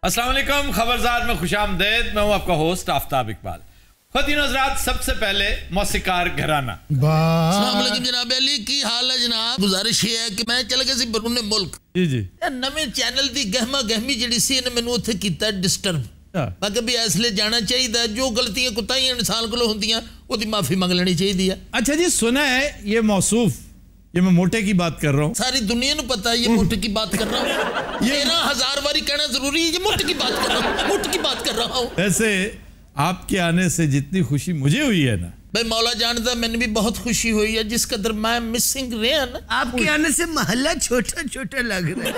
अस्सलाम वालेकुम, खबरदार में खुशामदेद। मैं हूं आपका होस्ट आफ्ताब इकबाल। ख़वातीन हज़रात, सबसे पहले मौसीकार घराना। अस्सलाम वालेकुम जनाब अली, की हाल है जनाब? गुजारिश ये है कि मैं चल गया सी बरूने मुल्क। जी नवे चैनल दी गहमा गहमी जिहड़ी सी इन्हें मैनू उत्थे कीता डिस्टर्ब। मैं कभी इसलिए जाना चाहिए, जो गलतियां कुताहियां इंसान को होंदियां ओदी माफी मांग लेनी चाहिए। अच्छा जी, सुना है ये मौसूफ, ये मैं मोटे की बात कर रहा हूँ, सारी दुनिया को पता है ये मोटे की बात कर रहा हूँ। 13,000 बारी कहना जरूरी है, ये मोटे की बात कर रहा हूँ, मोटे की बात कर रहा हूँ। वैसे आपके आने से जितनी खुशी मुझे हुई है ना, भाई मौला जानता मैंने भी बहुत खुशी हुई है, जिस कदर मैं मिसिंग रहा ना। आपके आने से मोहल्ला छोटा छोटा लग रहा है।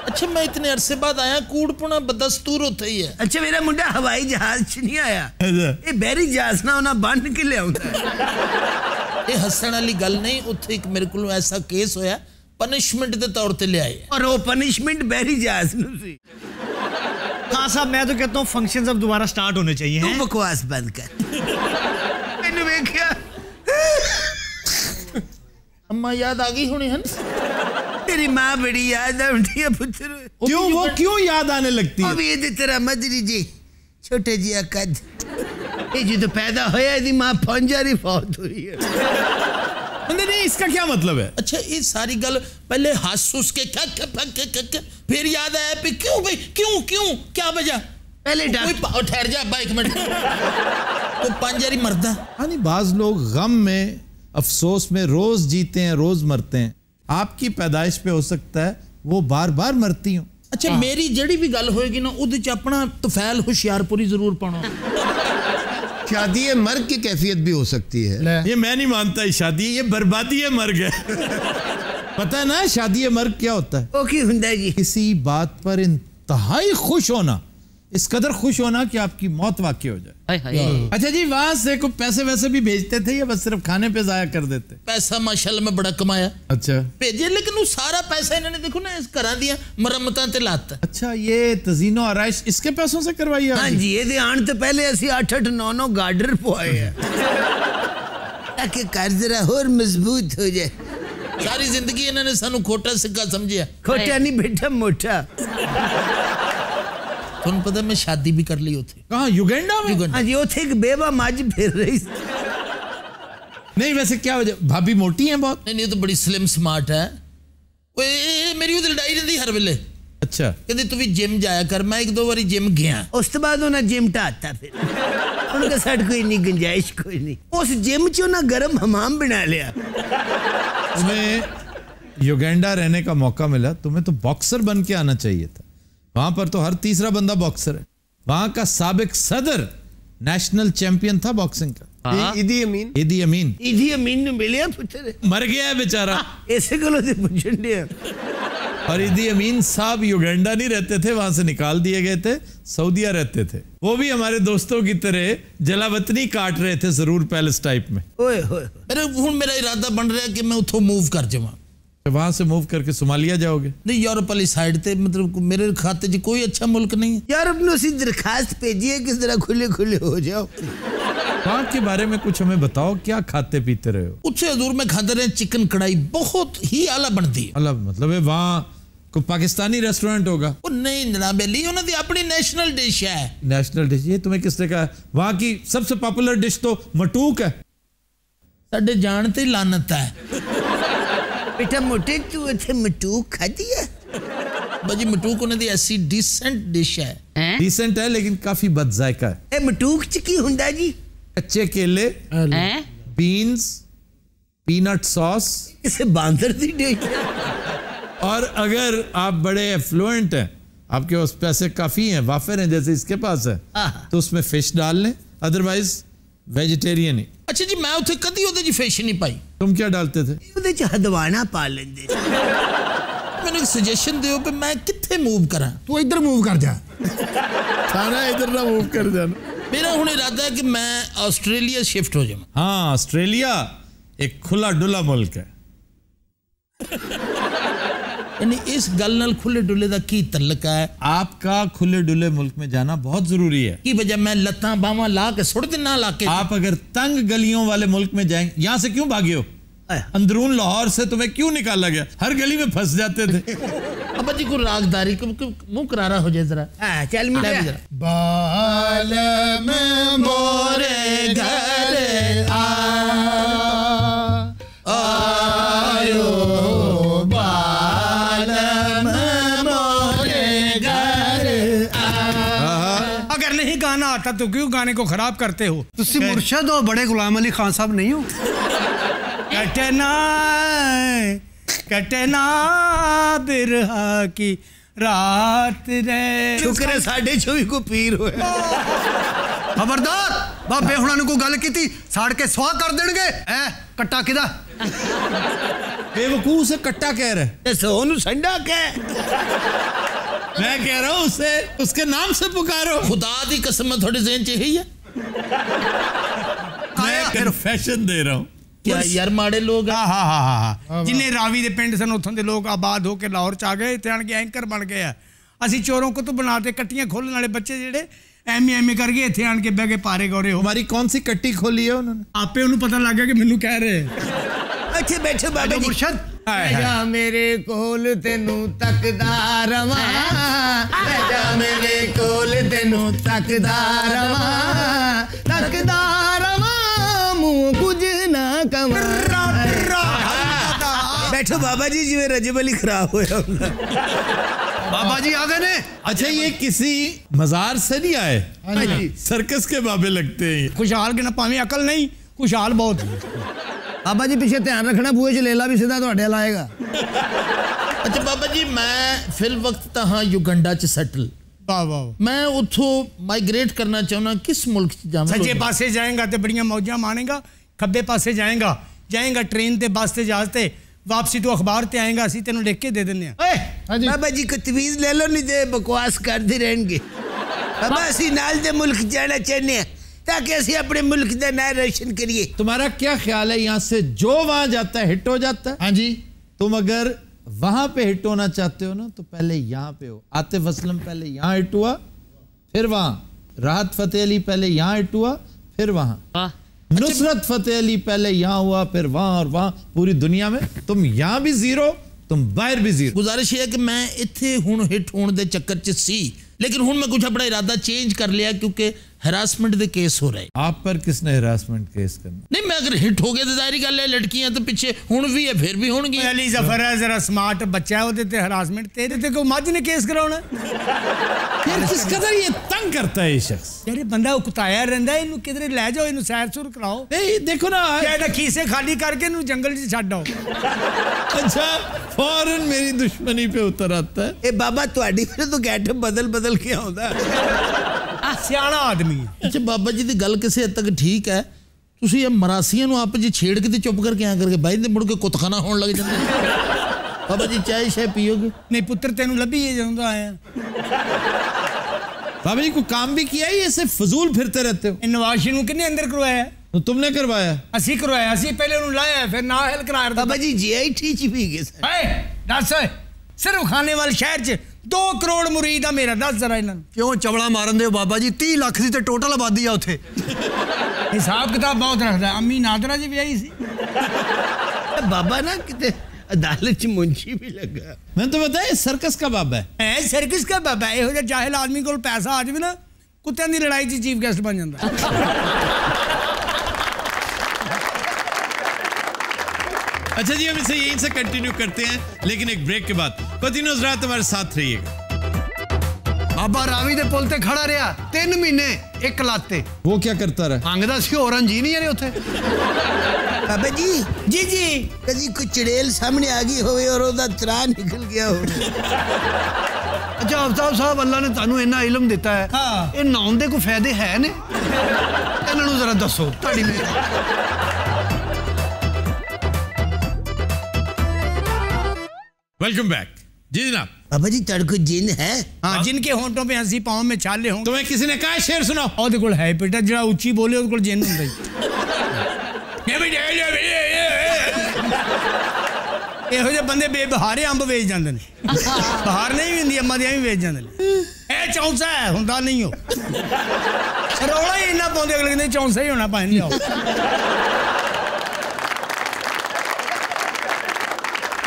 अच्छा, मैं इतने अरसे बाद आया, कूड़पुना बदस्तूर होता ही है। अच्छा, मेरा मुंडा हवाई जहाज च नहीं आया, ये बहरी जहाज ना होना बन के ले आता है। ये हसन वाली गल नहीं, उत्थे एक मेरे को ऐसा केस होया, पनिशमेंट के तौर पे ले आए, और वो पनिशमेंट बहरी जहाज नूं सी। हाँ साहब, मैं तो कहता हूँ फंक्शंस अब दोबारा स्टार्ट होने चाहिए। तू बकवास बंद कर। मैंने देखा अम्मा याद आ गई होनी है। तेरी माँ बड़ी याद आती है पुत्र। क्यों वो क्यों याद आने लगती है? अब ये दे तेरा मदरी जी छोटे जी कद, ये जी तो पैदा होया, यदि माँ पंजारी फौत हुई है। नहीं, इसका क्या मतलब है? अच्छा, ये सारी गल पहले हंस उस के फिर याद आया भी क्यों भाई, क्यों क्यों क्या वजह? पहले ठहर जा अब्बा एक मिनट, तो पंजारी मरदा। हाँ नहीं, बाज लोग गम में अफसोस में रोज जीते हैं रोज मरते हैं। आपकी पैदाइश पे हो सकता है वो बार बार मरती हूँ। अच्छा, मेरी जड़ी भी गल होएगी ना, उहदे च अपना तुफैल हुशियारपुरी जरूर पाना। शादी है मर्ग की कैफियत भी हो सकती है। ये मैं नहीं मानता, शादी ये बर्बादी है मर्ग है। पता है ना शादी है मर्ग क्या होता है? ओ की हुंदा जी, किसी बात पर इंतहाई खुश होना, इस कदर खुश होना कि आपकी मौत वाक़ई हो जाए। अच्छा जी, वहां से कोई पैसे वैसे भी भेजते थे या बस सिर्फ खाने पे जाया कर देते? पैसा माशाल्लाह में बड़ा कमाया। अच्छा, भेजे, लेकिन वो सारा पैसा इन्होंने देखो ना इस घरां दी मरम्मतां ते लाता। अच्छा, ये तजीनो आराइश इसके पैसों से करवाई है? हाँ जी, ये आने तो पहले असी 8-8 9-9 गार्डर पवाए हैं ताकि घर जरा और मजबूत हो जाए। सारी जिंदगी इन्होंने सानू खोटा सिक्का समझिया। खोटा नहीं बेटा, मोटा। तुम पता मैं शादी भी कर ली उथे। कहाँ? युगांडा में? हाँ जी, उथे एक बेवा मज फिर रही। नहीं, वैसे क्या वजह? भाभी मोटी है बहुत? नहीं, तो बड़ी स्लिम स्मार्ट है। ओए मेरी उधर लड़ाई रहती हर वेले। अच्छा, कहते तू भी जिम जाया कर। मैं 1-2 बारी जिम गया, उस तो बाद उन्हें जिम ढाता, फिर उनका साथ कोई नहीं, गुंजाइश कोई नहीं। उस जिम चो ना गर्म हमाम बना लिया। तुम्हें युगांडा रहने का मौका मिला, तुम्हें तो बॉक्सर बन के आना चाहिए था। वहां पर तो हर तीसरा बंदा बॉक्सर है। वहां का साबिक सदर नेशनल चैंपियन था बॉक्सिंग का, इदी अमीन। इदी अमीन। इदी अमीन ने मिलिया पुत्र, मर गया है बेचारा। ऐसे गलो से पूछन दिया। और इदी अमीन साहब युगांडा नहीं रहते थे, वहां से निकाल दिए गए थे, सऊदीया रहते थे। वो भी हमारे दोस्तों की तरह जलावतनी काट रहे थे जरूर पैलेस टाइप में। ओए होए, अरे हुण मेरा इरादा बन रहा है कि मैं उथों मूव कर जावां। वहां से मूव करके सोमालिया जाओगे? नहीं, यूरोप वाली साइड ते, मतलब मेरे खाते च कोई अच्छा मुल्क नहीं है। यार अपने उसी दरखास्त भेजी है कि जरा खुले खुले हो जाओ। वहां के बारे में कुछ हमें बताओ, क्या खाते पीते रहे हो? उत्थे हजूर में खाते रहे चिकन कढ़ाई, बहुत ही आला बनती है। अलग मतलब है, वहां कोई पाकिस्तानी रेस्टोरेंट होगा? वो नहीं जनाब अली, उन्हों दी अपनी नेशनल डिश है। National dish? ये तुम्हें किसने कहा? वहां की सबसे पॉपुलर डिश तो मटूक है। साडे जानते ही लानत है। बेटा मोटे, तू इथे मटूक खाती है? बाजी मटूक उन्होंने दी ऐसी डिसेंट डिश है। डिसेंट है लेकिन काफी बदजायका है। ए मटूक च की हुंदा जी? कच्चे केले, बीन्स, पीनट सॉस। इसे बांदर दी डिश। और अगर आप बड़े एफ्लुएंट हैं, आपके पास पैसे काफी हैं, वाफिर हैं जैसे इसके पास है, तो उसमें फिश डाल लें, अदरवाइज वेजिटेरियन ही। अच्छा जी, मैं उथे कदी ओदे जी फिश नहीं पाई। तुम क्या डालते थे? ओदे च हदवाना पा लेंदे। मैंने एक सजेशन दियो कि मैं किथे मूव करा। तू इधर मूव कर जा। खाना इधर ना मूव कर जाना। मेरा हुण इरादा है कि मैं ऑस्ट्रेलिया शिफ्ट हो जाऊं। हाँ, ऑस्ट्रेलिया एक खुला डुला मुल्क है। यानी इस गल नाल खुले डुले दा की तल्लक है? आपका खुले डुले मुल्क में जाना बहुत जरूरी है। की वजह? मैं लत्तां बावां ला के सुट देना ला के। आप अगर तंग गलियों वाले मुल्क में जाएंगे, यहां से क्यों भागे हो? अंदरून लाहौर से तुम्हें क्यों निकाला गया? हर गली में फंस जाते थे। अब्बा जी को रागदारी मुंह करारा हो जाए जरा। चल मिला बाल में मोरे घर आयो, बाल में मोरे घर अगर नहीं गाना आता तो क्यों गाने को खराब करते हो? तुसी मुर्शद हो, बड़े गुलाम अली खान साहब नहीं हो? कटना बिरहा की रात रे। शुक्र है साढ़े 24 को पीर हुए। खबरदार बाबे हुणा ने कोई गल की साड़ के स्वाह कर देंगे। कट्टा किदा बेवकूफ से कट्टा कह रहे, सोनू संडा कह। मैं कह रहा हूँ उसे उसके नाम से पुकारो। खुदा दी कसम थोड़े ज़हन च है। मैं कन्फेशन दे रहा हूँ। क्या यार माड़े लोग जिन्हें रावी दे पिंड सन उथों दे लोग आबाद होके लाहौर च आ गए, इत्थे आण के एंकर बन गए आ। असीं चोरों को तो बनाते कट्टियां खोलने वाले बच्चे जेडे एम कर गए इत्थे आण के बह के पारे गौरे हो। हमारी कौन सी कट्टी खोली है उन्होंने? आपे उन्हें पता लग गया कि मैनू कह रहे। अच्छे बैठे बाबा जी। मुर्शद जा मेरे कोल तेनू तकदा रवां, जा मेरे कोल तेनू तकदा रवां, मुंह कुछ ना कवां। बैठो बाबा जी, जिवें रजब अली खराब होया। बाबा जी आ गए ने। अच्छा ये किसी मजार से नहीं आए? सर्कस के बाबे लगते हैं। खुशहाल के ना पावे अकल नहीं, खुशहाल बहुत। बाबा जी पीछे ध्यान रखना, बूहे च लेला भी सीधा तुहाडे अल आएगा। अच्छा बाबा जी, मैं फिल वक्त तो हाँ युगंडा च सैटल। मैं उथों माइग्रेट करना चाहना, किस मुल्क च जावां? सज्जे पासे जाएगा तो बड़ियां मौजां मानेगा, खब्बे पासे जाएगा ट्रेन ते बस ते जहाज ते, वापसी तो अखबार ते आएगा, असीं तेनों लिख के दे दिंदे आ। बाबा जी को तवीज ले लो, नहीं तो बकवास करते रहेंगे। बाबा असीं नाल दे मुल्क जाना चाहते हैं ताकि असीं अपने मुल्क का नाम रोशन करिए। तुम्हारा क्या ख्याल है, यहाँ से जो वहां जाता है हिट हो जाता है? हाँ जी। तुम अगर वहां पे हिट होना चाहते हो ना तो पहले यहाँ पे हो। आतिफ असलम पहले यहाँ हिट हुआ, फिर वहां। राहत फतेह अली पहले यहाँ हिट हुआ, फिर वहां। नुसरत फतेह अली पहले यहाँ हुआ, फिर वहां और वहां। पूरी दुनिया में तुम यहाँ भी जीरो, तुम बाहर भी जीरो। गुजारिश है कि मैं इत्थे हुण हिट होने दे चक्कर च सी, लेकिन हुण मैं कुछ अपना इरादा चेंज कर लिया क्योंकि हरासमेंट दे केस हो रहे। आप पर किसने हरासमेंट केस करना? नहीं, मैं अगर हिट हो गया तो जाहिर गल है लड़कियां तो पीछे हुण भी है, फिर भी होंगी। अली जफर है जरा स्मार्ट बच्चा है, ओदे ते हरासमेंट तेरे ते कोई मज ने केस कराउणा। यार किस कदर ये तंग करता है ये शख्स। यार बंदा उकताया रहंदा है, इनू किधरे ले जाओ, इनू सैर सुर कराओ। नहीं देखो ना, क्या खीसे खाली करके इनू जंगल च छड्ड आओ। अच्छा फौरन मेरी दुश्मनी पे उतर आता है। ए बाबा तुहाडी फिर तो गैटअप बदल के आउंदा। सियाना आदमी। अच्छा बाबा जी की गल किसी हद तक ठीक है, तुसीं ये मरासियां नूं आप जी छेड़ के ते चुप करके आ करके बाई दे मुड़ के कुतखाना होने लग जांदे। बाबा जी चाय शाय पियोगे? नहीं पुत्र तेनू लभी है ਜਦੋਂ आया। बाबा जी को काम भी किया ही, ऐसे फजूल फिरते रहते हो। नवाज शरीफ किन्ने अंदर करवाया? तो तुमने करवाया? असी करवाया, असी पहले उन्हें लाया फिर ना हेल करार। बाबा जी जीआईटी च भी गए। दस सिर्फ खाने वाले शहर च 2 करोड़ मुरीद आ मेरा। दस जरा इन्हां क्यों चवड़ा मारन दे बाबा जी? 30 लाख की तो टोटल आबादी आ उथे। हिसाब किताब बहुत रखदा। अम्मी नादरा जी भी आई सी। बाबा ना किते अदालत च मुंशी भी लगा। मैं तो बताया सर्कस का बाबा है। सर्कस का बाबा है। इहो जिहा जाहिल आदमी कोल पैसा आ जावे ना, कुत्तियां दी लड़ाई च चीफ गेस्ट बन जांदा। अच्छा जी हम इसे यहीं से कंटिन्यू करते हैं, लेकिन एक ब्रेक के बाद। कंटिन्यूअस रात हमारे साथ रहिएगा। बाबा रावी दे पुल ते खड़ा रहा 3 महीने एक लाते। वो क्या करता रहा? अंगदा सी होरन जी नहीं है उथे। बाबा जी जी जी कभी कोई चड़ेल सामने आ गई होवे और ओदा त्राण निकल गया हो। अच्छा अफताब साहब, अल्लाह ने तानू इन्ना इल्म दिता है, ये नहाउण दे कोई फायदे है ने? इन्हां नूं जरा दसो तुहाडी। Welcome back. जी जनाब। बाबा जी तड़को जिन है? हाँ, जिनके होंठों पे हंसी पाँव में छाले होंगे। तुम्हें किसी ने कहा शेर सुनाओ? ओदे कोल है बेटा, जरा उच्ची बोले ओदे कोल जिन हुंदा ही। ਇਹੋ ਜਿਹੇ ਬੰਦੇ ਬੇਬਹਾਰੇ ਅੰਬ ਵੇਚ ਜਾਂਦੇ ਨੇ। ਬਹਾਰ ਨਹੀਂ ਹੁੰਦੀ, ਅੰਮਾਂ ਦੀਆਂ ਵੀ ਵੇਚ ਜਾਂਦੇ ਨੇ। ਇਹ ਚੌਂਸਾ ਹੈ, ਹੁੰਦਾ ਨਹੀਂ ਉਹ। ਰੌਲਾ ਹੀ ਇੰਨਾ ਪਾਉਂਦੇ, ਅਗਲੇ ਕਹਿੰਦੇ ਚੌਂਸਾ ਹੀ ਹੋਣਾ ਭਾਵੇਂ ਨਹੀਂ ਆਓ।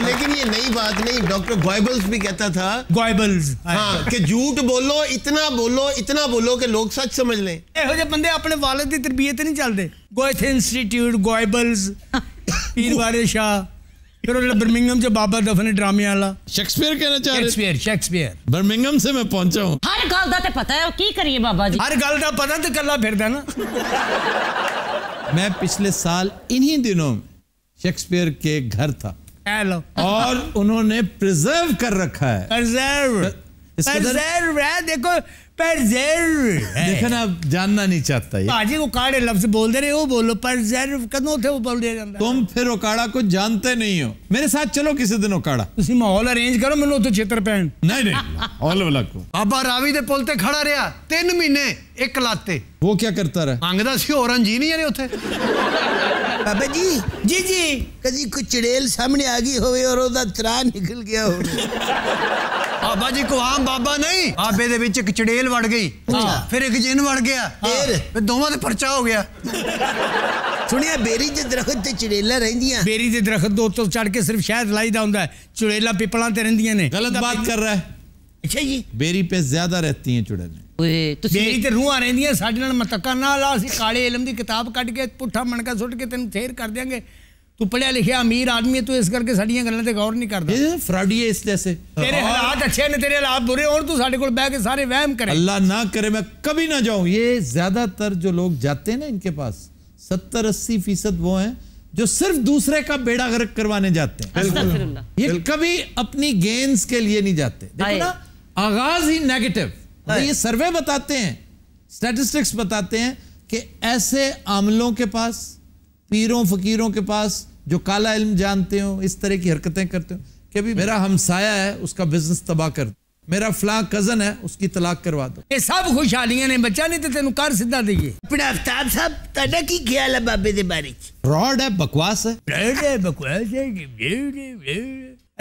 लेकिन ये नई बात नहीं, डॉक्टर गॉयबल्स भी कहता था, ਗੋਇਬਲਸ हाँ, कि झूठ बोलो, इतना बोलो कि लोग सच समझ लें। ਇਹੋ ਜਿਹੇ ਬੰਦੇ ਆਪਣੇ ਵਾਲਿਦ ਦੀ ਤਰਬੀਅਤ ਨਹੀਂ ਚੱਲਦੇ। ਗੋਇਥ ਇੰਸਟੀਟਿਊਟ, ਗੋਇਬਲਸ, ਪੀਰ ਵਾਰਿਸ ਸ਼ਾਹ, फिर बर्मिंघम से बाबा दफन ड्रामे वाला। शेक्सपियर कहना चाह रहे? शेक्सपियर बर्मिंघम से मैं पहुंचा हूं। हर गल दा ते पता है, की करिए बाबा जी, हर गल दा पता ते कल्ला फिरदा ना। मैं पिछले साल इन्हीं दिनों शेक्सपियर के घर था और उन्होंने प्रिजर्व कर रखा है। प्रिजर्व है, देखो प्रिजर्व। देखो ना, आप जानना नहीं चाहता ये। भाजी वो काड़े लफ्ज बोल दे रहे हो, बोलो प्रिजर्व कदों थे वो बोल दिया जाता। तुम फिर ओकाड़ा को जानते नहीं हो, मेरे साथ चलो किसी दिन ओकाड़ा। तुसी माहौल अरेंज करो, मैनू उत्थे चित्र पैन। नहीं हॉल वाला को। बाबा रावी दे पुल ते खड़ा रहा 3 महीने एक लाते। वो क्या करता रहा? मंगदा सी होर इंजीनियर है उत्थे। बाबा जी जी जी कदी कोई चड़ेल सामने आ गई होवे और ओदा त्रा निकल गया हो। बाबा जी को आम बाबा नहीं, बाबे दे विच एक चड़ेल वड़ गई, फिर एक जिन वड़ गया, फिर दोवां दे परचा हो गया। सुनिया बेरी दे दरख्त ते चड़ेला रहंदियां। बेरी दे दरख्त दो तो चढ़ के सिर्फ शहद लाईदा हुंदा है, चुड़ेला पिपलां ते रहंदियां ने। गलत बात कर रहा है। अच्छा जी, बेरी पे ज्यादा रहती हैं चुड़ैलें। बेरी ते रूहां रहंदियां, साडे नाल मतक्का ना ला, असीं काले इलम दी किताब कट के पुट्ठा मनका सुट के तैनूं थेर कर देंगे। तू पढ़िया लिखिया अमीर आदमी है, तू इस करके साड़ियां गल्लां ते गौर नहीं करदा। ये फ्रॉडी है इस जैसे। तेरे हालात अच्छे ने, तेरे हालात बुरे और तू साडे कोल बैठ के सारे वहम करे। अल्लाह ना करे मैं कभी ना जाऊं। ये ज्यादातर जो लोग जाते हैं ना, इनके पास 70-80% वो हैं जो सिर्फ दूसरे का बेड़ा गर्क करवाने जाते हैं। ये कभी अपनी गेन्स के लिए नहीं जाते। देखो ना, आगाज ही नेगेटिव। ये सर्वे बताते हैं, स्टैटिस्टिक्स बताते हैं कि ऐसे आमलों के पास, पीरों फकीरों के पास जो काला इल्म जानते हो, इस तरह की हरकतें करते हो कि अभी मेरा हमसाया है उसका बिजनेस तबाह कर दो, मेरा फलां कजन है उसकी तलाक करवा दो। ये सब खुशहालियां ने बच्चा, नहीं तो तेनू कर सीधा देइए। अपना आफ्ताब साहब ताड़ा की ख्याल है बाबे दे बारे च? फ्रॉड है, बकवास है। बकवास है।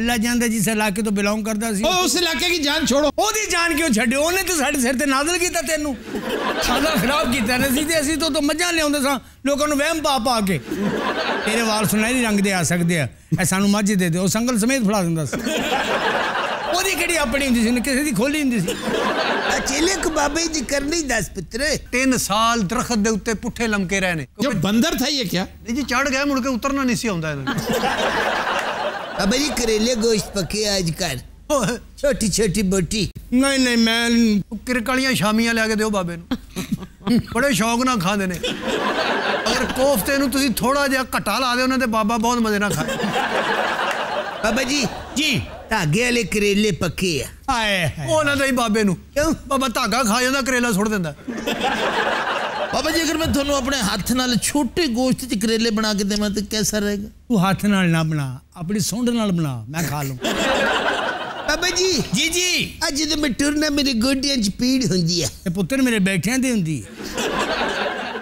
अल्लाह जानदा जिस इलाके तो बिलोंग करदा सी, उस इलाके की जान छोड़ो। ओदी जान क्यों छड्डे? ओने तो साडे सिर ते नाज़िल कीता, तैनू सादा खराब कीता ने। असीं तो मज्जां लियाउंदे सां लोकां नूं वहम पा के। तेरे वाल सुनहरी रंग दे आ सकदे आ, ऐ सानू मੱਝ दे दे, ओ संगल समेत फड़ा दिंदा सी। ओदी किहड़ी अपनी हुंदी सी, किसे दी खोली हुंदी सी। चेले को बाबे दी करनी 10 पुत्र। 3 साल दरख्त दे उत्ते पुट्ठे लमके रहे ने। जो बंदर था ये क्या? नहीं जी, चढ़ गया, मुड़ के उतरना नहीं सी आउंदा इन्हां। बाबा जी करेले गोश्त पके आजकल, छोटी छोटी बोटी। नहीं मैं किरकलियां शामियां लिया के दिओ बाबे नूं, बड़े शौक नाल खांदे ने। अगर कोफ्ते नूं तुसीं थोड़ा जिहा घट्टा ला दे, उन्हां ते बाबा बहुत मजे नाल खाए। बाबा जी जी धागे वाले करेले पके आ। आए ਉਹਨਾਂ ਦੇ ਹੀ ਬਾਬੇ ਨੂੰ क्यों? ਬਾਬਾ ਧਾਗਾ ਖਾ ਜਾਂਦਾ, ਕਰੇਲਾ ਸੁੱਟ ਦਿੰਦਾ। बाबा जी अगर मैं थानू अपने हाथ नाल छोटे गोश्त च करेले बना के देवां तो कैसा रहेगा? तू हाथ नाल ना बना, अपनी सूंड नाल बना, मैं खा लूं। बाबा जी जी जी अज तो मैं टुरना मेरे गोडियां च पीड़ हुंदी है। ते पुत्तर मेरे बैठियां दी हुंदी है।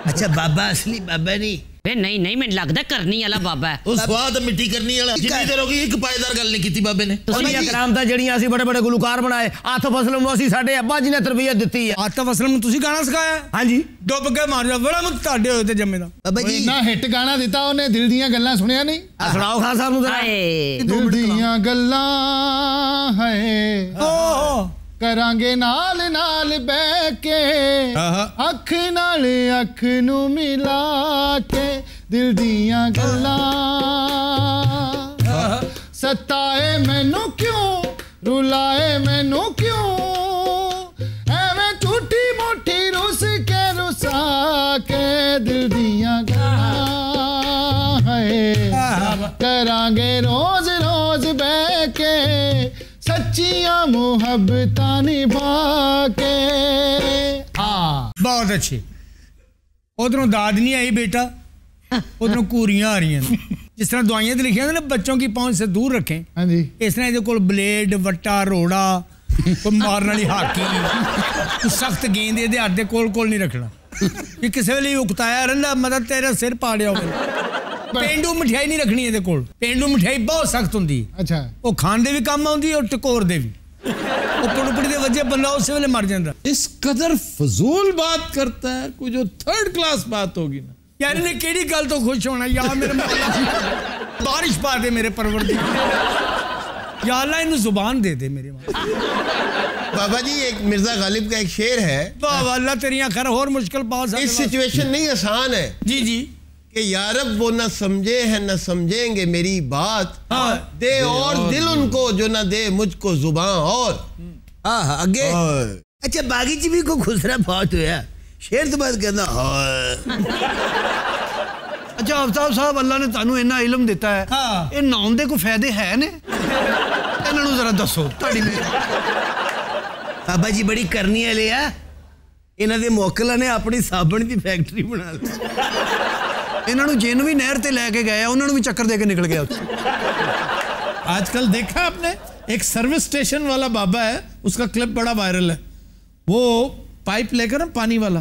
अच्छा बाबा असली बाबा नहीं? वे नहीं मैनूं लगदा करनी वाला बाबा है। उस स्वाद मिट्टी करनी वाला। जितनी देर हो गई एक पायदार गल नहीं कीती बाबे ने। बाबा जी कराम ता जड़ियां असी बड़े बड़े गुलकार बनाए, आतिफ असलम नूं असी साडे अब्बा जी ने तरबियत दित्ती है। आतिफ असलम नूं तुसीं गाना सिखाया? हां जी, डुੱਬ के मार जा, बड़ा मुझ ਤੁਹਾਡੇ ਹੋਏ ਤੇ ਜੰਮੇ ਦਾ। बाबा जी इन्ना हिट गाना दिता उन्हें, दिल दियां गल्लां सुनिया नहीं? सुनाओ खान साहब नूं जरा। हाय दिल दियां गल्लां है करांगे नाल नाल बैठ के, अख नाल अख नू मिला के, दिल दियां गल्लां सताए मैनू क्यों, रुलाए मैनू क्यों, एवें झूठी मोटी रुस के रुसा के, दिल दियां गल्लां है करांगे रोज रोज बैठ के, सच्चियां मुहब्बतां निभा के। हाँ बहुत अच्छे। उधरों दाद नहीं आई बेटा, उधरों कूरियां आ रही हैं। जिस तरह दवाइयां तो लिखिया ना बच्चों की पहुंच से दूर रखें, हाँ जी, इस तरह ये कोल ब्लेड वट्टा रोड़ा कोई मारने वाली हाकी सख्त गेंद ये हाथ के कोल कोल नहीं रखना कि किसी वे उकताया रहा मतलब तेरा सिर पाड़िया हो। पेंडू मिठाई नहीं रखनी ये कोल, पेंडू मिठाई बहुत सख्त होंगी। अच्छा वो खाण दे भी काम आउंदी और टकोर दे भी। पुड़पुड़ी दे वजह बंदा उस वेले मर जाता। इस कदर फजूल बात करता है, कोई जो 3rd क्लास बात होगी ना। यार इन्हें केड़ी गल तो खुश होना यार, मेरे बारिश पा दे मेरे परवरदिगार। या अल्लाह इन्हें जुबान दे दे मेरे बाबा जी एक मिर्जा गालिब का एक शेर है, वाह अल्लाह तेरी खैर और मुश्किल पास इस सिचुएशन नहीं आसान है जी जी कि यारब वो ना समझे हैं ना समझेंगे मेरी बात, दे और दिल उनको जो ना दे मुझको जुबान और आगे अच्छा बागी च भी को खुसरा बहुत होया शेर तो बात कहना अच्छा आफ्ताब साहब अल्लाह ने तानू इन्ना इल्म दिता है ये नाउन दे कोई फायदे है ने इन्हां नू जरा दसो ताड़ी में बाबा जी बड़ी करनी वाले आ इन्हां दे मोकला ने अपनी साबण की फैक्ट्री बना ली इन्हां नू जिन भी नहर ते लेके गए उन्हां नू भी चक्कर दे के निकल गया। आजकल देखा आपने एक सर्विस स्टेशन वाला बाबा है, उसका क्लिप बड़ा वायरल है। वो पाइप लेकर ना पानी वाला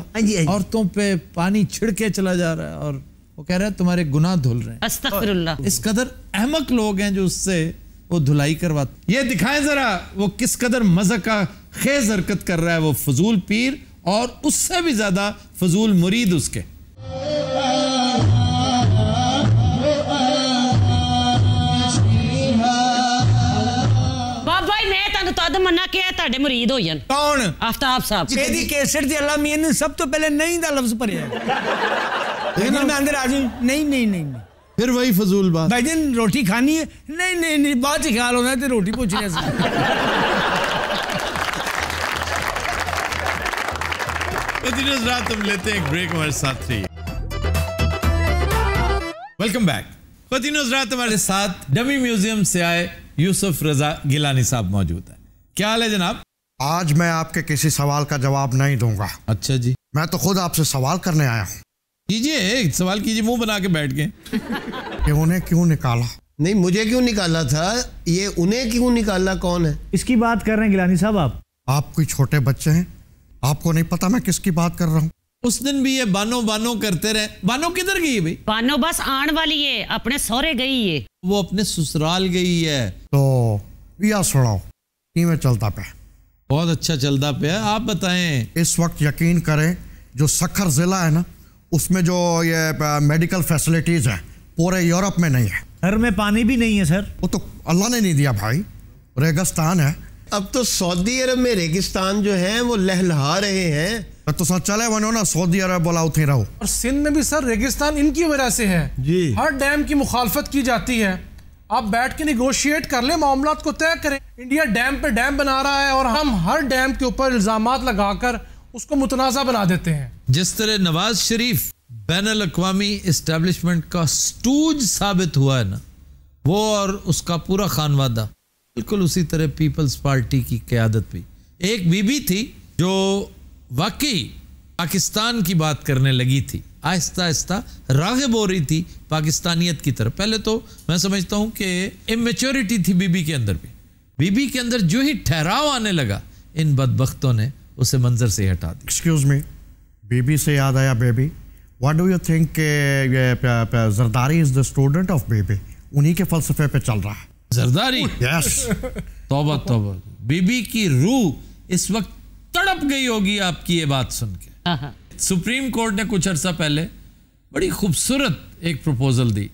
औरतों पे पानी छिड़के चला जा रहा है और वो कह रहा है तुम्हारे गुनाह धुल रहे हैं। अस्तगफिरुल्लाह। इस कदर अहमक लोग हैं जो उससे वो धुलाई करवाते। ये दिखाएं जरा वो किस कदर मज़ा का खेज हरकत कर रहा है वो फजूल पीर और उससे भी ज्यादा फजूल मुरीद उसके। तद मना के ताड़े मुरीद हो जान। कौन? आफ्ताब साहब। एदी कैसेट दी अल्लाह मियां ने सब तो पहले नहीं दा लफ्ज भरया लेकिन मैं अंदर आज नहीं नहीं नहीं फिर वही फजूल बात भाई दिन रोटी खानी है नहीं नहीं नहीं बाद च ख्याल होना है ते रोटी पूछ रहे रात हम लेते हैं एक ब्रेक हमारे साथ रहिए। Welcome back. रात हमारे साथ डमी म्यूजियम से आए यूसुफ रजा गिलानी साहब मौजूद है। क्या हाल है जनाब? आज मैं आपके किसी सवाल का जवाब नहीं दूंगा। अच्छा जी। मैं तो खुद आपसे सवाल करने आया हूँ। कीजिए सवाल कीजिए, मुंह बना के बैठ गए। कि उन्हें क्यों निकाला? नहीं मुझे क्यों निकाला था, ये उन्हें क्यों निकाला कौन है? इसकी बात कर रहे हैं गिलानी साहब आप कोई छोटे बच्चे हैं, आपको नहीं पता मैं किसकी बात कर रहा हूँ? उस दिन भी ये बानो बानो करते रहे। बानो किधर गई है भाई? बानो बस आने वाली है, अपने सौरे गई है। वो अपने ससुराल गई है। तो या सुनाओ कि में चलता पे? बहुत अच्छा चलता पे है, आप बताएं। इस वक्त यकीन करें जो सखर जिला है ना उसमें जो ये मेडिकल फैसिलिटीज है पूरे यूरोप में नहीं है। घर में पानी भी नहीं है सर। वो तो अल्लाह ने नहीं दिया भाई, रेगिस्तान है। अब तो सऊदी अरब में रेगिस्तान जो है वो लहलहा रहे हैं। तो सर चले बनो ना सऊदी अरब बोला उठे रहो। और सिंध में भी सर रेगिस्तान इनकी वजह से है जी। हर डैम की मुखालफत की जाती है। आप बैठ के निगोशिएट कर ले, मामलात को तय करें। इंडिया डैम पे डैम बना रहा है और हम हर डैम के ऊपर इल्जामात लगाकर उसको मुतनाज़ा बना देते हैं। जिस तरह नवाज शरीफ बैनुल अक़वामी एस्टेब्लिशमेंट का स्टूज साबित हुआ है ना, वो और उसका पूरा खानवादा, बिल्कुल उसी तरह पीपल्स पार्टी की क़यादत भी। एक बीबी थी जो वाकई पाकिस्तान की बात करने लगी थी, आहिस्ता आहिस्ता राग़िब हो रही थी पाकिस्तानियत की तरफ। पहले तो मैं समझता हूँ कि इमेच्योरिटी थी बीबी के अंदर भी। बीबी के अंदर जो ही ठहराव आने लगा, इन बदबख्तों ने उसे मंजर से हटा दिया। एक्सक्यूज मी, बीबी से याद आया baby, what do you think Zardari is the student of baby? उन्हीं के फलसफे पे चल रहा है जरदारी। यस। तौबा तौबा, बीबी की रूह इस वक्त तड़प गई होगी आपकी ये बात सुन के। सुप्रीम कोर्ट ने कुछ अरसा पहले बड़ी खूबसूरत एक प्रपोजल दी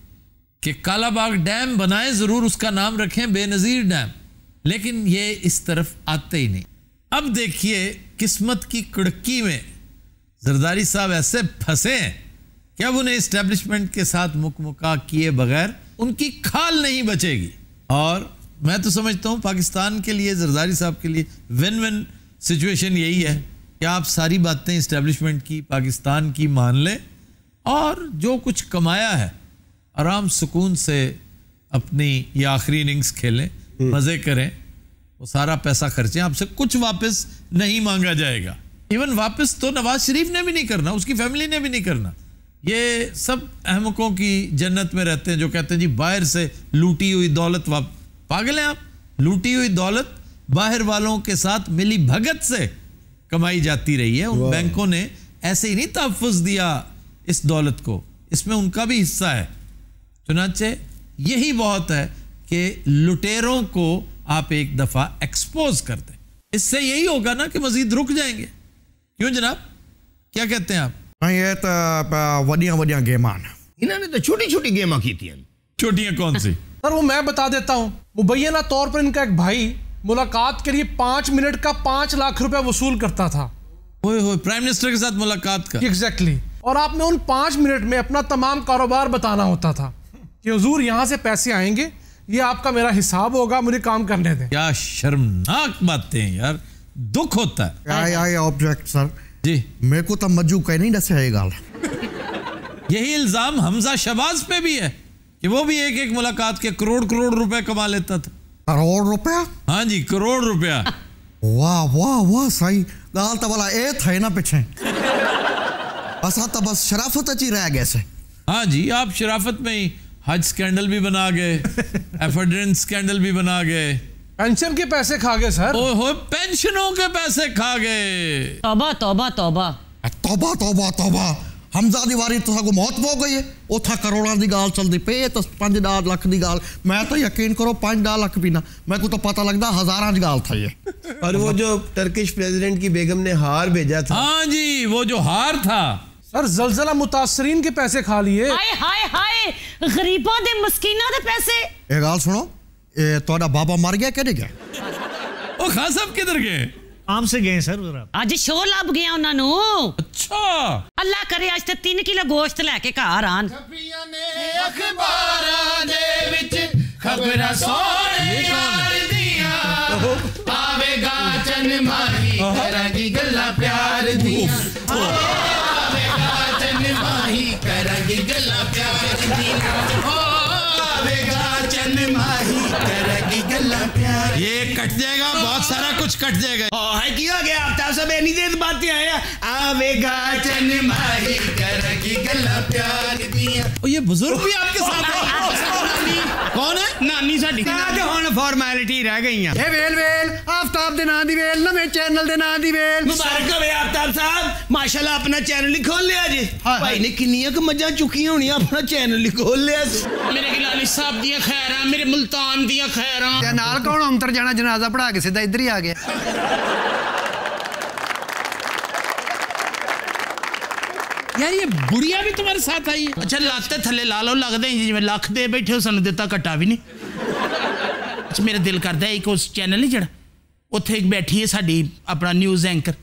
कि कालाबाग डैम बनाए, जरूर उसका नाम रखें बेनजीर डैम, लेकिन ये इस तरफ आते ही नहीं। अब देखिए किस्मत की कड़की में जरदारी साहब ऐसे फंसे हैं कि अब उन्हें एस्टेब्लिशमेंट के साथ मुकमुका किए बगैर उनकी खाल नहीं बचेगी। और मैं तो समझता हूँ पाकिस्तान के लिए, जरदारी साहब के लिए विन विन सिचुएशन यही है कि आप सारी बातें इस्टेब्लिशमेंट की, पाकिस्तान की मान लें और जो कुछ कमाया है आराम सुकून से अपनी ये आखिरी इनिंग्स खेलें, मज़े करें, वो सारा पैसा खर्चें, आपसे कुछ वापस नहीं मांगा जाएगा। इवन वापस तो नवाज शरीफ ने भी नहीं करना, उसकी फैमिली ने भी नहीं करना। ये सब अहमकों की जन्नत में रहते हैं जो कहते हैं जी बाहर से लूटी हुई दौलत पागल हैं आप। लूटी हुई दौलत बाहर वालों के साथ मिली भगत से कमाई जाती रही है। उन बैंकों ने ऐसे ही नहीं तहफ़्फ़ुज़ दिया इस दौलत को, इसमें उनका भी हिस्सा है। चुनांचे यही बहुत है कि लुटेरों को आप एक दफ़ा एक्सपोज कर दें, इससे यही होगा ना कि मज़ीद रुक जाएंगे। क्यों जनाब, क्या कहते हैं आप? ये तो वडिया वडिया गेमां इन्होंने तो छोटी छोटी गेमां की थी। छोटियां कौन सी? सर वो मैं बता देता हूँ। मुबैना तौर पर इनका एक भाई मुलाकात के लिए 5 मिनट का 5 लाख रुपया वसूल करता था। प्राइम मिनिस्टर के साथ मुलाकात का। एग्जैक्टली। और आपने उन 5 मिनट में अपना तमाम कारोबार बताना होता था कि हुजूर यहाँ से पैसे आएंगे, ये आपका मेरा हिसाब होगा, मुझे काम करने दें। क्या शर्मनाक बातें हैं यार, दुख होता है। आई ऑब्जेक्ट सर जी। मेरे को तो मज्जू कह नहीं दसे है गाल। यही इल्जाम हमजा शहबाज पे भी है कि वो भी एक मुलाकात के करोड़ रुपए कमा लेता था। करोड़ रुपया? हाँ जी, करोड़ रुपया। वाह वाह वाह, सही गाल तो वाला ए थे ना पीछे। असा तो बस शराफत अच्छी रह गए से। हाँ जी, आप शराफत में ही हज स्कैंडल भी बना गए, एफिडेंस स्कैंडल भी बना गए, पेंशन के पैसे खा गए सर। ओहो, पेंशनों के पैसे खा गए। तौबा तौबा तौबा तौबा तौबा तौबा। हमजा दी वारी तो को मौत हो गई है, उथा करोड़ों दी गाल चलती पे, तो 5 लाख दी गाल। मैं तो यकीन करो 5 लाख भी ना, मेरे को तो पता लगता हजारों दी गाल था ये। और वो जो टर्किश प्रेसिडेंट की बेगम ने हार भेजा था। हाँ जी, वो जो हार था सर, जलजला मुतासरीन के पैसे खा लिए। हाय हाय हाय, गरीबां दे मस्कीनां दे पैसे। एक गाल सुनो, ए तोड़ा बाबा मर गया कहने क्या? ओ खान साहब किधर गए? आम से गए सर जरा। आज शो लभ गया उन्होंने। अच्छा। अल्लाह करे आज ते 3 किलो गोश्त लेके घर आन। अखबारां दे विच खबरां सोहणे यार दियां, आवेगा चन माही करांगी गल्लां प्यार दियां, आवेगा चन माही करांगी गल्लां प्यार दियां, आवेगा चन माही करांगी गल्लां प्यार। ये कट जाएगा, बहुत सारा कुछ कट जाएगा। है की हो गया आफ्ताब साहब, इतनी देर बातें आया, आवेगा चन माही करांगी गल्लां प्यार दियां। और ये बुजुर्ग भी आपके साथ है? कौन है? नानी साडी। ਹੁਣ ਫਾਰਮੈਲਿਟੀ ਰਹਿ ਗਈਆਂ। ਇਹ ਵੇਲ आफ्ताब दे नां दी वेल, नवें चैनल दे नां दी वेल। मुबारक होवे आफ्ताब साहब, माशाल्लाह अपना चैनल ही खोल लिया जी। भाई ने किन्नियां क मज्जां चुकियां होणियां, अपना चैनल ही खोल लिया। मेरे गिलानी साहब दियां खैरां, मेरे मुल्तान दियां खैरां। ते नाल कौन अंतर जाना जनाजा पढ़ा के सीधा इधर ही आ गया। यार ये बुढ़िया भी तुम्हारे साथ आई है? अच्छा लाते थले ला लो, लगदे जिवें लख दे बैठे हो, सानू दिता घटा भी नहीं। अच्छा मेरा दिल करदा है एक उस चैनल नहीं जड़ा उत्थे एक बैठी है साडी अपना न्यूज़ एंकर,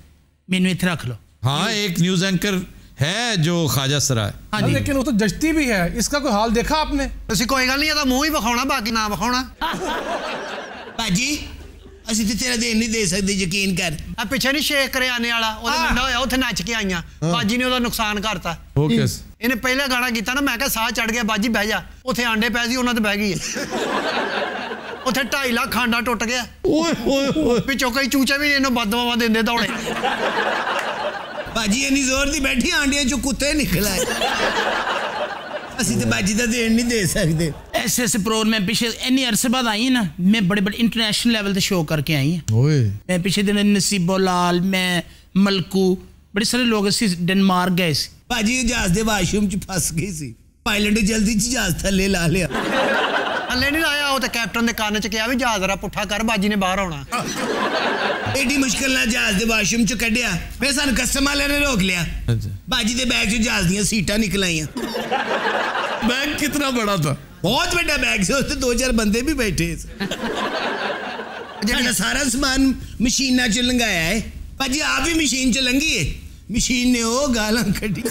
मैनू इत्थे रख लो। हाँ, एक न्यूज़ एंकर है जो ख्वाजा सराय। हाँ, लेकिन वो तो जचती भी है, इसका कोई हाल देखा आपने? ਤੁਸੀਂ कोई गल नहीं, ਇਹਦਾ ਮੂੰਹ ਹੀ ਵਿਖਾਉਣਾ ਬਾਕੀ ਨਾ ਵਿਖਾਉਣਾ। भाजी ਅਸੀਂ ਤੇ ਤੇਰਾ ਦੇਣ ਨਹੀਂ ਦੇ ਸਕਦੇ, ਯਕੀਨ ਕਰ। ਆ ਪਿੱਛੇ ਨਹੀਂ ਸ਼ੇਖ ਕਰਿਆਨੇ ਵਾਲਾ, ਉਹਦਾ ਮੁੰਡਾ ਹੋਇਆ ਉੱਥੇ ਨੱਚ ਕੇ ਆਈਆਂ, ਬਾਜੀ ਨੇ ਉਹਦਾ ਨੁਕਸਾਨ ਕਰਤਾ। ਇਹਨੇ ਪਹਿਲਾ ਗਾਣਾ ਕੀਤਾ ਨਾ, ਮੈਂ ਕਿਹਾ ਸਾਹ ਚੜ ਗਿਆ ਬਾਜੀ ਬਹਿ ਜਾ, ਉੱਥੇ ਆਂਡੇ ਪੈ ਸੀ ਉਹਨਾਂ ਤੇ ਬਹਿ ਗਈ ਉੱਥੇ 2.5 ਲੱਖ ਖਾਂਡਾ ਟੁੱਟ ਗਿਆ। ਓਏ ਓਏ ਓਏ, ਪਿੱਛੋਂ ਕਈ ਚੂਚੇ ਵੀ ਇਹਨੂੰ ਬਦਦੁਆਵਾਂ ਦਿੰਦੇ ਦੌੜੇ। भाजी इन्नी जोर दी बैठी, आंडियां चो कुत्ते निकल आए। ਅਸੀਂ ਤੇ ਬਾਜੀ ਦਾ ਦੇਣ ਨਹੀਂ ਦੇ ਸਕਦੇ। ऐसे ऐसे प्रोग्राम पीछे इन्नी अरसे बाद आई है ना, मैं बड़े बड़े इंटरनेशनल लेवल पे शो करके आई है। मैं पिछले दिन नसीबो लाल, मैं मलकू, बड़े सारे लोग असी डेनमार्क गए सी। बाजी जहाज दे वाशरूम च फस गई सी, पायलट ने जल्दी च जहाज थल्ले ला लिया। ਥੱਲੇ ਨਹੀਂ ਲਾਇਆ, ਉਹ ਤੇ ਕੈਪਟਨ ਦੇ ਕੰਨ 'ਚ ਕਿਹਾ ਵੀ ਜਹਾਜ਼ ਰਾ ਪੁੱਠਾ ਕਰ, ਬਾਜੀ ਨੇ ਬਾਹਰ ਆਉਣਾ। एडी मुश्किल ना जहाज दे वाशरूम च कढ़िया, फिर सानू कस्टम वाले ने रोक लिया। बाजी दे बैग च जहाज दियां सीटां निकल आईयां। बैग कितना बड़ा था? बहुत बड़ा बैग से, उसते 2-4 बंदे भी बैठे। जेड़ा सारा सामान मशीना च लंघाया है। बाजी आप भी मशीन च लंघी है, मशीन ने वो गालां कढ़ी।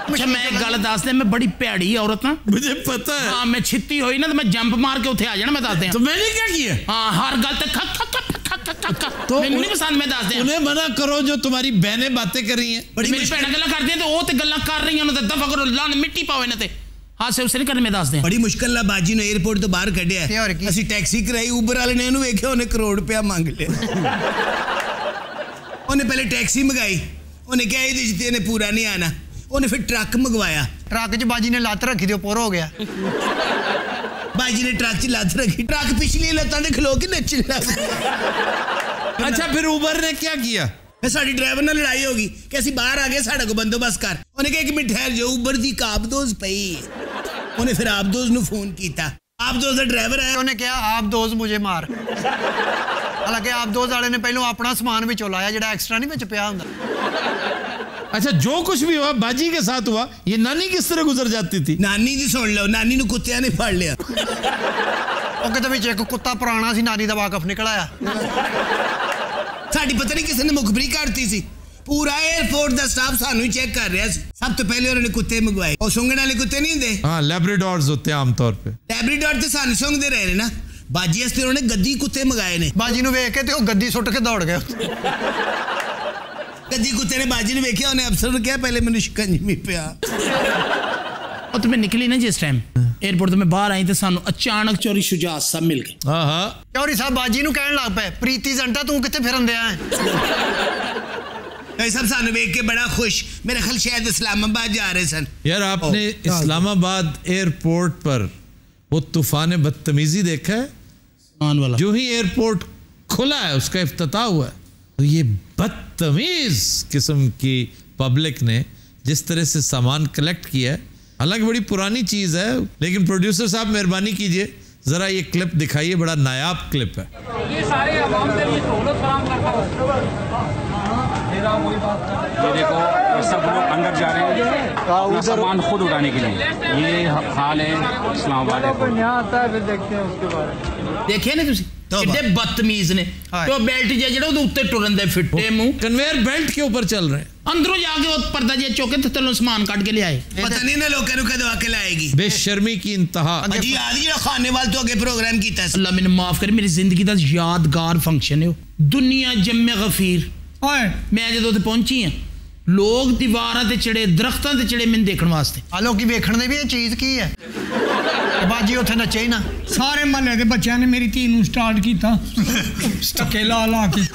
अच्छा मैं एक गल दस दे, मैं बड़ी भैड़ी औरत ना, मुझे पता है। हाँ, मैं छित्ती होई ना तो मैं जंप मार के उठे आ जाना, मैं दस दियां। तो मैंने क्या किया? हाँ, हर गल ते खक खक खक खक खक खक, तो मैनू नहीं पसंद, मैं दस दियां। उन्हें मना करो, जो तुम्हारी बहनें बातें कर रही हैं। बड़ी मेरी भैणां गल्लां करदियां ते ओह ते गल्लां कर रही हैं, ते दफा करो, लान मिट्टी पाओ इन्हां ते। हाँ से उसे नहीं करने, मैं दस दियां। बड़ी मुश्किल ना बाजी ने एयरपोर्ट तो बाहर कढ़िया। ਅਸੀਂ टैक्सी कराई, उबर वाले ने ਇਹਨੂੰ ਵੇਖਿਆ, ਉਹਨੇ ਕਰੋੜ ਰੁਪਇਆ ਮੰਗ ਲਿਆ। ਉਹਨੇ ਪਹਿਲੇ ਟੈਕਸੀ ਮੰਗਾਈ, ਉਹਨੇ ਕਿਹਾ ਇਹਦੇ ਚ ਤੇ ਇਹਨੇ ਪੂਰਾ ਨਹੀਂ ਆਣਾ, ਉਹਨੇ ਫਿਰ ट्रक मंगवाया। ट्रक 'ਚ ਬਾਜੀ ਨੇ ਲੱਤ ਰੱਖੀ ਤੇ ਉੱਪਰ ਹੋ ਗਿਆ। बाजी ने ट्रक च ਲੱਤ ਰੱਖੀ, ट्रक पिछली ਲੱਤਾਂ ਤੇ ਖਲੋ ਕੇ ਨੱਚਣ ਲੱਗ ਪਿਆ। अच्छा फिर उबर ने क्या किया? फिर साडी ड्राइवर ਨਾਲ ਲੜਾਈ ਹੋ ਗਈ ਕਿ ਅਸੀਂ ਬਾਹਰ ਆ ਗਏ, ਸਾਡਾ ਕੋ ਬੰਦੋਬਸਤ ਕਰ। ਉਹਨੇ ਕਿਹਾ ਕਿ ਮਿੰਟ ਠਹਿਰ ਜਾਓ, ਉਬਰ ਦੀ ਕਾਬਦੋਜ਼ ਪਈ। ਉਹਨੇ ਫਿਰ ਆਪਦੋਜ਼ ਨੂੰ ਫੋਨ ਕੀਤਾ, ਆਪਦੋਜ਼ ਦਾ ਡਰਾਈਵਰ ਆਇਆ। ਉਹਨੇ ਕਿਹਾ ਆਪਦੋਜ਼ ਮੁਝੇ ਮਾਰ। ਹਾਲਾਂਕਿ ਆਪਦੋਜ਼ ਵਾਲੇ ਨੇ ਪਹਿਲਾਂ ਆਪਣਾ ਸਮਾਨ ਵਿੱਚੋਂ ਲਾਇਆ, ਜਿਹੜਾ ਐਕਸਟਰਾ ਨਹੀਂ ਵਿੱਚ ਪਿਆ ਹੁੰਦਾ। अच्छा जो कुछ भी हुआ बाजी के साथ हुआ, ये नानी किस तरह गुजर जाती थी? नानी जी सुन लो, नानी नू कुत्तिया ने फड़ लिया। ਉਹ ਕਿਤੇ ਵਿੱਚ ਇੱਕ ਕੁੱਤਾ ਪੁਰਾਣਾ ਸੀ ਨਾਨੀ ਦਾ ਵਾਕਫ ਨਿਕਲ ਆਇਆ। ਸਾਡੀ ਪਤਾ ਨਹੀਂ ਕਿਸੇ ਨੇ ਮੁਖਬਰੀ ਕਰਤੀ ਸੀ। पूरा एयरपोर्ट ਦਾ ਸਟਾਫ ਸਾਨੂੰ ਹੀ ਚੈੱਕ ਕਰ ਰਿਹਾ ਸੀ। ਸਭ ਤੋਂ ਪਹਿਲੇ ਉਹਨਾਂ ਨੇ ਕੁੱਤੇ ਮੰਗਵਾਏ। ਉਹ ਸੁੰਘਣ ਵਾਲੇ ਕੁੱਤੇ ਨਹੀਂ ਹੁੰਦੇ? हाँ लैब्राडोर्स होते हैं आमतौर पे। ਲੈਬਰਾਡੋਰ ਤੇ ਸਾਨੂੰ ਸੁੰਘਦੇ ਰਹੇ ਨੇ ਨਾ। ਬਾਜੀ ਵਾਸਤੇ ਉਹਨੇ ਗੱਦੀ ਕੁੱਤੇ ਮੰਗਾਏ ਨੇ। ਬਾਜੀ ਨੂੰ ਵੇਖ ਕੇ ਤੇ ਉਹ ਗੱਦੀ ਸੁੱਟ ਕੇ ਦੌੜ ਗਿਆ। ਗੱਦੀ ਕੁੱਤੇ ਨੇ ਬਾਜੀ ਨੂੰ ਵੇਖਿਆ, ਉਹਨੇ ਅਫਸਰ ਨੂੰ ਕਿਹਾ ਪਹਿਲੇ ਮੈਨੂੰ ਸ਼ਿਕੰਜਵੀ ਪਿਆ। ਉਹ ਤੇ ਮੈਂ ਨਿਕਲੀ ਨਾ ਜਿਸ ਟਾਈਮ एयरपोर्ट तो मैं बाहर आई तो सानू अचानक चौरी शुजात साहब मिल गए। हाँ हाँ चौरी साहब बाजी नू कहन लग पे, प्रीति जंटा तू कित्थे फिरन दिया है? सब सानू देख के बड़ा खुश, मेरे ख्याल शायद इस्लामाबाद जा रहे सन। यार आपने इस्लामाबाद एयरपोर्ट पर वो तूफान बदतमीजी देखा है? वाला जो ही एयरपोर्ट खुला है उसका इफ्तिताह हुआ है, तो ये बदतमीज किस्म की पब्लिक ने जिस तरह से सामान कलेक्ट किया है, हालांकि बड़ी पुरानी चीज है, लेकिन प्रोड्यूसर साहब मेहरबानी कीजिए जरा ये क्लिप दिखाइए, बड़ा नायाब क्लिप है। ये सारे आवाम के लिए सहूलत फराहम करता है। ये देखो ये सब लोग अंदर जा रहे हैं अपना सामान खुद उठाने के लिए। ये हाल है इस्लामाबाद एयरपोर्ट। यहाँ आता है फिर देखते हैं उसके बारे में। देखिए ना तुसी कितने बदतमीज ने। तो बेल्ट जेड़ा ਉਹਦੇ ਉੱਤੇ ਟੁਰਨ ਦੇ ਫਿੱਟੇ ਮੂੰਹ कन्वेयर बेल्ट के ऊपर चल रहे हैं। अंदरों जाके वो पर्दा जे चौके ते तलों सामान काट के ले आए। पता नहीं ना लोगों को कदवा के लाएगी। बेशर्मी की इंतहा। जी आदि जो खाने वाले तो आगे प्रोग्राम कीता है। अल्लाह मैंने माफ करे, मेरी जिंदगी दा यादगार फंक्शन है वो। दुनिया जम्मे गफीर। ओए मैं जदों उत्थे पहुंची हां, लोग दीवारां ते चढ़े, दरख्तां ते चढ़े मैनूं देखण वास्ते। आ लोकी वेखण दे भी ये चीज की है। बाजी उत्थे नचे ही ना। सारे महल्ले के बच्चों ने मेरी धी नूं स्टार्ट कीता धक्के ला ला के।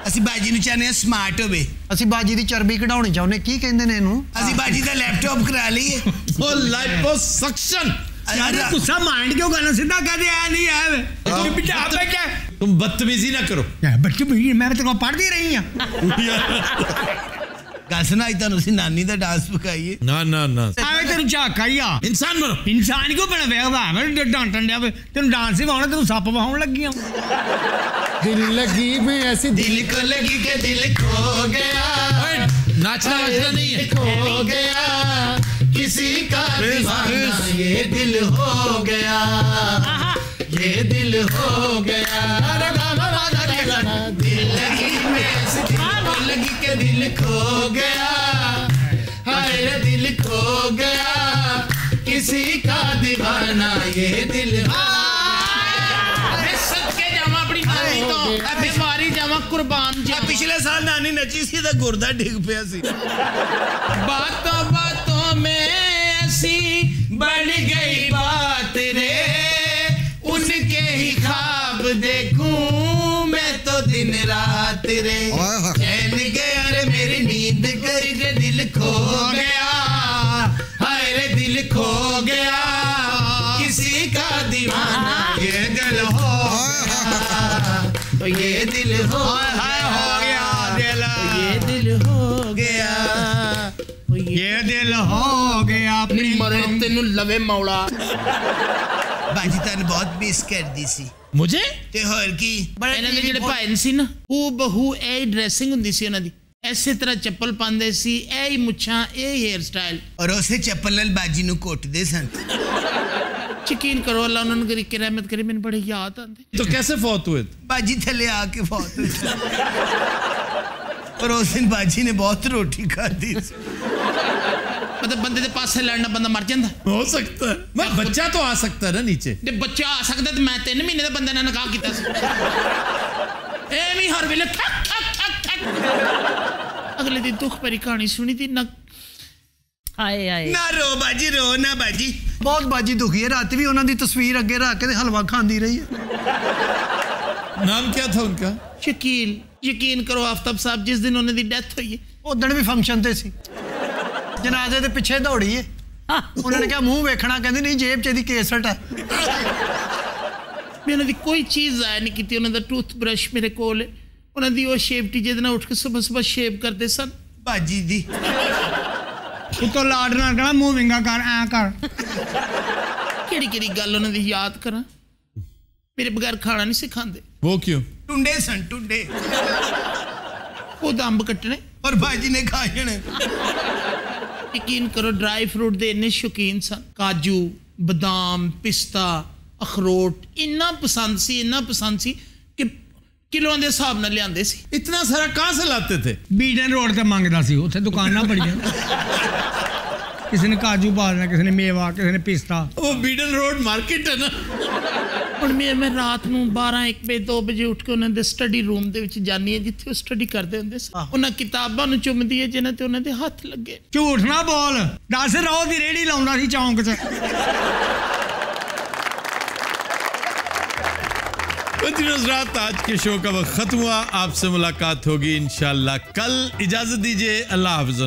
ਅਸੀਂ ਬਾਜੀ ਨੂੰ ਚਾਹਨੇ ਸਮਾਰਟ ਹੋਵੇ। ਅਸੀਂ ਬਾਜੀ ਦੀ ਚਰਬੀ ਕਢਾਉਣੀ ਚਾਹੁੰਦੇ, ਕੀ ਕਹਿੰਦੇ ਨੇ ਇਹਨੂੰ? ਅਸੀਂ ਬਾਜੀ ਦਾ ਲੈਪਟਾਪ ਕਰਾ ਲਈਏ। ਉਹ ਲਾਈਪੋਸਕਸ਼ਨ। अरे गुस्सा माइंड क्यों करना, सीधा कह दे नहीं है तू बेटा पे क्या तुम बदतमीजी ना करो। बदतमीजी मैं तेरे को पढ़ती रही हूं। गल सुना ਤੁਹਾਨੂੰ ਅਸੀਂ ਨਾਨੀ ਦਾ ਡਾਂਸ ਪਕਾਈਏ। ना ना ना ਆਵੇ ਤੈਨੂੰ ਝਾਕਾ ਹੀ ਆ। इंसान बनो। इंसान क्यों बना वे वा मैं डांटन दिया तेन डांस ही वाउना तेन सप वाउन लगी हूं। दिल लगी में ऐसी दिल को लगी के दिल खो गया। नाचना वाचना नहीं है। खो गया किसी का दीवाना ये दिल हो गया, ये दिल हो गया। दिल लगी में ऐसी दिल को लगी के दिल खो गया, हाय दिल खो गया किसी का दीवाना ये दिल हो पिछले साल नानी नची सी तो गुर्दा डिग पिया सी। बातों बातों में ऐसी बढ़ गई बात रे, उनके ही ख्वाब देखूं मैं तो दिन रात रे। चैन गया रे मेरी नींद गई रे, दिल खो गया, हाय रे दिल खो गया किसी का दीवाना ये दिल हो तो ये दिल हो गया, दिल ये दिल हो गया, ये दिल हो गया अपनी मरण तेनू लवे मौला। बाजी तन बहुत मिस कर दी सी मुझे ते होर की। ਇਹਨਾਂ ਦੇ ਜਿਹੜੇ ਭਾਈ ਸੀ ਨਾ ਉਹ ਬਹੂ ਇਹ ਡਰੈਸਿੰਗ ਹੁੰਦੀ ਸੀ ਉਹਨਾਂ ਦੀ, ਐਸੇ ਤਰ੍ਹਾਂ ਚੱਪਲ ਪਾਉਂਦੇ ਸੀ, ਇਹ ਹੀ ਮੁੱਛਾਂ, ਇਹ हेयर स्टाइल। और उसे चप्पल नाल बाजी नु कोटदे सन। यकीन करो अल्लाह उन्होंने करी के रहमत करे, मैंने बड़े याद आते। तो कैसे फौत हुए? बाजी थले आके फौत हुए। और उस दिन बाजी ने बहुत रोटी खाधी। मतलब बंदे के पास से लड़ना बंदा मर जाता। हो सकता है, मैं बच्चा तो आ सकता है ना नीचे। जे बच्चा आ सकता तो मैं 3 महीने का बंदे ने निकाह किया सी। एवं हर वेले ठक ठक ठक ठक। अगले दिन दुख भरी कहानी सुनी थी ना। आए आए ना रो बाजी, रो ना बाजी। बहुत बाजी दुखी है, रात भी उन्होंने तस्वीर अगे रख के हलवा खाती रही है। नाम क्या था उनका? शकील। यकीन करो आफ्ताब साहब जिस दिन उन्होंने डेथ हुई है उदण भी फंक्शन ते सी, जनाजे दे पिछे दौड़ी है। उन्होंने कहा मुंह वेखना, कहते नहीं जेब च केसट है। मैं उन्होंने कोई चीज़ ज़ाया नहीं की। उन्होंने टूथ ब्रश मेरे कोल है, उन्होंने वो शेवटी जिद उठ के सुबह सुबह शेव करते सन। बाजी दी तो लाड ना कहना मुंह विंगा कर ऐ कर। केड़ी केड़ी गल उन्होंने याद करा, मेरे बगैर खाना नहीं सिखाते। वो क्यों? टुंडे सन टुंडे। खुद अंब कट्टने और बाजी ने खा जाने। यकीन करो ड्राई फ्रूट दे इन्ने शौकीन सन, काजू बादाम पिस्ता अखरोट इन्ना पसंद सी कि किलों के हिसाब नाल लियांदे सी। इतना सारा कहाँ से लाते थे? बीडन रोड ते मंगदा सी, उत्थे दुकानां बड़ियां किसी ने काजू पालना, किसी ने मेवा, किसी ने पिस्ता। वो बीडन रोड मार्केट है ना। और मैं रात नूं 12-1 बजे 2 बजे उठ के उन्हां दे स्टडी रूम दे विच जानी है जिथे स्टडी करदे हुंदे सी। उन्हां किताबां नूं चुमदी है जिन्हां ते उन्हां दे हत्थ लगे। झूठ ना बोल, दस रहो दी रेड़ी लाउंदा सी चौंक च। रात आज के शो का वक्त खत्म हुआ। आपसे मुलाकात होगी इंशाल्लाह कल। इजाजत दीजिए, अल्लाह हाफ़िज़।